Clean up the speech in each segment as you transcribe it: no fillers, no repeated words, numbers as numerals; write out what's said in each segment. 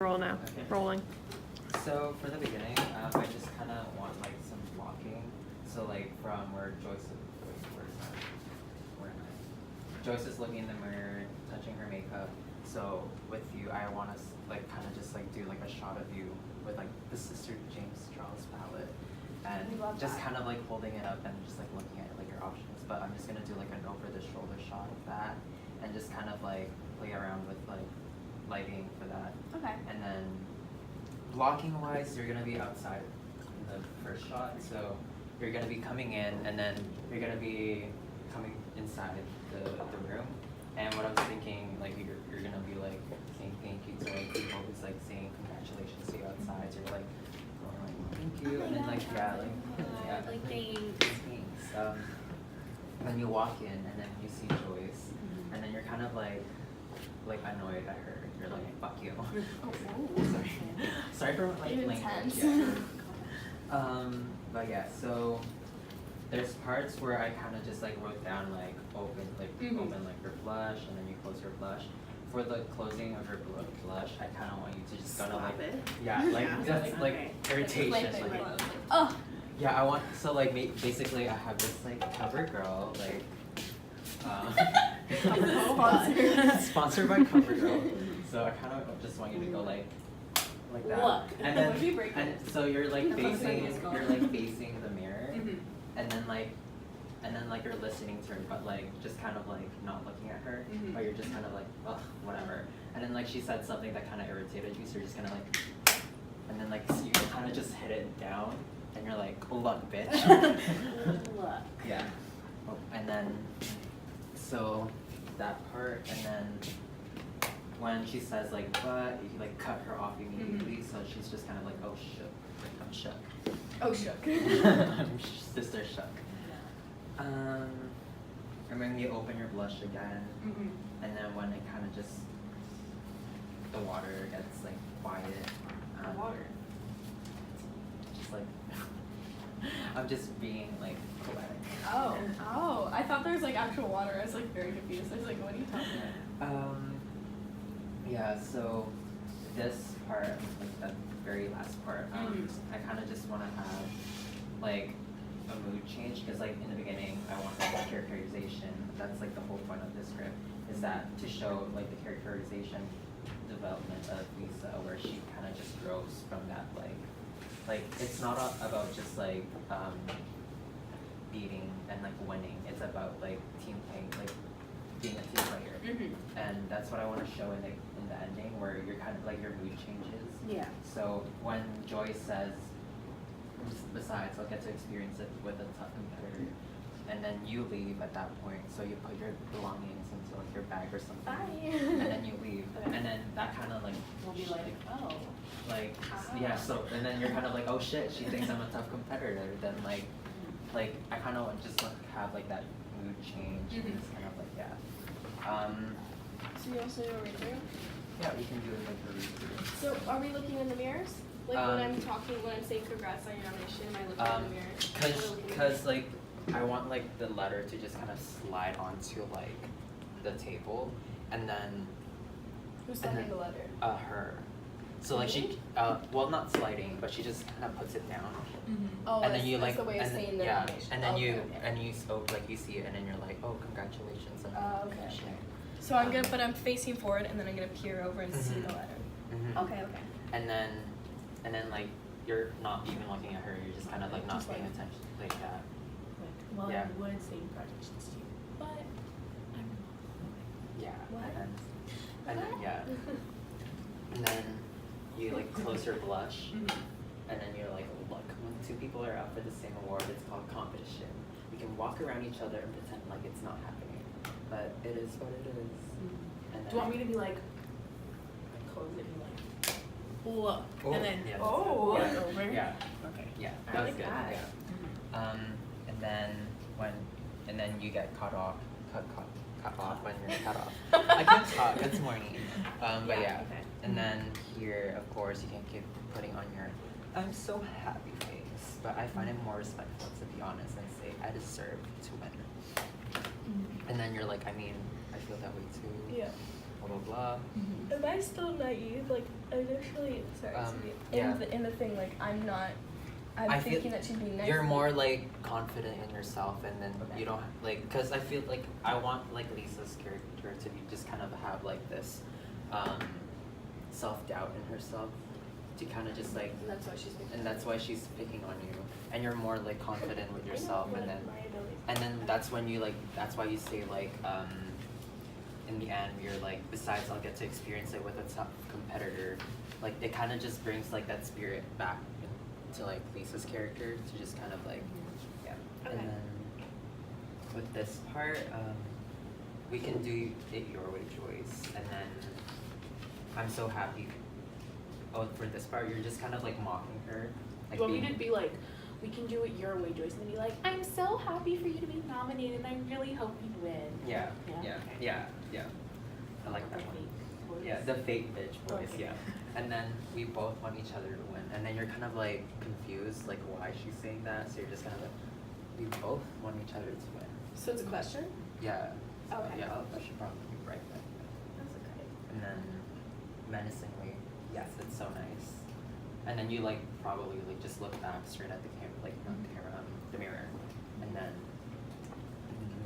Roll now. Okay. Rolling. So for the beginning, I just kind of want like some blocking. So like from where Joyce is, where am I? Joyce is looking in the mirror, touching her makeup. So with you, I want to like kind of just like do like a shot of you with like the Sister James Charles palette, and just kind of like holding it up and just like looking at like your options. But I'm just gonna do like an over the shoulder shot of that, and just kind of like play around with like lighting for that. Okay. And then blocking wise, you're gonna be outside in the first shot. So you're gonna be coming in, and then you're gonna be coming inside the room. And what I was thinking, like you're gonna be like saying thank you to like people who's like saying congratulations to you outside. So you're like going like thank you, and then like Like thanks. thanks. When you walk in, and then you see Joyce, and then you're kind of like annoyed at her. You're like, fuck you. Sorry for like Intense. Yeah. But yeah, so there's parts where I kind of just like wrote down like open like your blush, and then you close your blush. For the closing of your blush, I kind of want you to just gonna like just like irritation. Like, oh. Yeah, I want basically I have this like CoverGirl like. Sponsored by CoverGirl. So I kind of just want you to go like that. Look. And then so you're like facing the mirror, and then like you're listening to her, but like just kind of like not looking at her, but you're just kind of like ugh, whatever. And then like she said something that kind of irritated you, so you're just gonna like, and then like so you kind of just hit it down, and you're like look, bitch. Look. Yeah. Oh, and then so that part, and then when she says like but, you like cut her off immediately, so she's just kind of like oh shook, I'm shook. Oh shook. I'm sister shook. And then you open your blush again, and then when it kind of just the water gets like quiet. Water. Just like I'm just being like poetic. Oh! I thought there was like actual water. I was like very confused. I was like, what are you talking about? Yeah. So this part, like the very last part, I kind of just want to have like a mood change, because like in the beginning I want like a characterization. That's like the whole point of this script, is that to show like the characterization development of Lisa, where she kind of just grows from that like it's not about just like beating and like winning. It's about like team playing, like being a team player, and that's what I want to show in the ending, where you're kind of like your mood changes. Yeah. So when Joyce says, besides, I'll get to experience it with a tough competitor, and then you leave at that point, so you put your belongings into like your bag or something. Bye. And then you leave, and then that kind of like We'll be like, oh. like yeah. So and then you're kind of like, oh shit, she thinks I'm a tough competitor. Then like I kind of just like have like that mood change. And it's kind of like So you also do a read through? yeah, we can do it like a read through. So are we looking in the mirrors? Like when I'm saying congrats on your nomination, am I looking in the mirrors? Cause like I want like the letter to just kind of slide onto like the table, and then Who's sending the letter? her. So like she well, not sliding, but she just kind of puts it down. Oh, And then you that's like the way of saying the yeah, nomination. and then Okay. you like you see it, and then you're like, oh, congratulations on Oh, okay. nomination. So I'm gonna, but I'm facing forward, and then I'm gonna peer over and see the letter. Okay. And then like you're not even looking at her, you're just kind of like not Just paying like- attention, like that. Well, Yeah. I would say congratulations to you, but I'm Yeah. What? And then yeah. And then you like close your blush, and then you're like, look, when two people are out for the same award, it's called competition. We can walk around each other and pretend like it's not happening, but it is what it is. And then, Do you want me to be like close it and be like, look, Oh, and then yeah, yeah, over? over? Yeah. Okay. Yeah, I that was like good. that. Yeah. And then you get cut off when you're cut off. I can't talk. It's morning. But yeah. Okay. And then here, of course, you can keep putting on your "I'm so happy" face, but I find it more respectful to be honest and say I deserve to win. And then you're like, I mean, I feel that way too. Yeah. blah blah. Am I still naive? Like initially, sorry, yeah. in the thing, like I'm not. I'm I feel thinking that she's being nice. You're to me. more like confident in yourself, and then Okay. you don't like, cause I feel like I want like Lisa's character to be just kind of have like this self-doubt in herself, to kind of just like, And that's why she's. and that's why she's picking on you, and you're more like confident with yourself, I know, and then my abilities. and then that's when you like, that's why you say like in the end you're like, besides I'll get to experience it with a tough competitor, like it kind of just brings like that spirit back to like Lisa's character, to just kind of like, yeah. Okay. And then with this part, we can do it your way, Joyce, and then I'm so happy. Oh, for this part, you're just kind of like mocking her. Like You want me being- to be like, we can do it your way, Joyce, and then be like, I'm so happy for you to be nominated, and I really hope you win. Yeah, Yeah? yeah, Okay. yeah, yeah. I like that The one. fake voice. Yeah, the fake bitch voice, Okay. yeah. And then we both want each other to win. And then you're kind of like confused, like why she's saying that. So you're just kind of like, we both want each other to win. So it's a question. Yeah. So, Okay. yeah, I should probably write that. That's okay. And then menacingly, yes, it's so nice. And then you like probably like just look back straight at the camera, like not the camera, the mirror. And then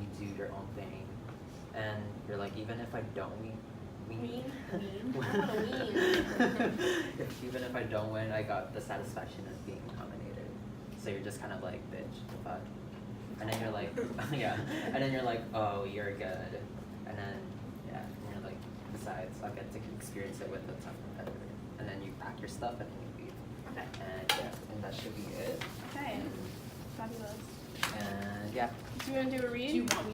you do your own thing. And you're like, even if I don't win. Ween? Ween? I wanna ween. Even if I don't win, I got the satisfaction of being nominated. So you're just kind of like, bitch, the fuck. And then you're like, yeah. And then you're like, oh, you're good. And then, yeah. And you're like, besides, I'll get to experience it with a tough competitor. And then you pack your stuff and then you leave. Okay. And yeah, and that should be it. Okay. Fabulous. And yeah. Do you want to do a read? Do you want me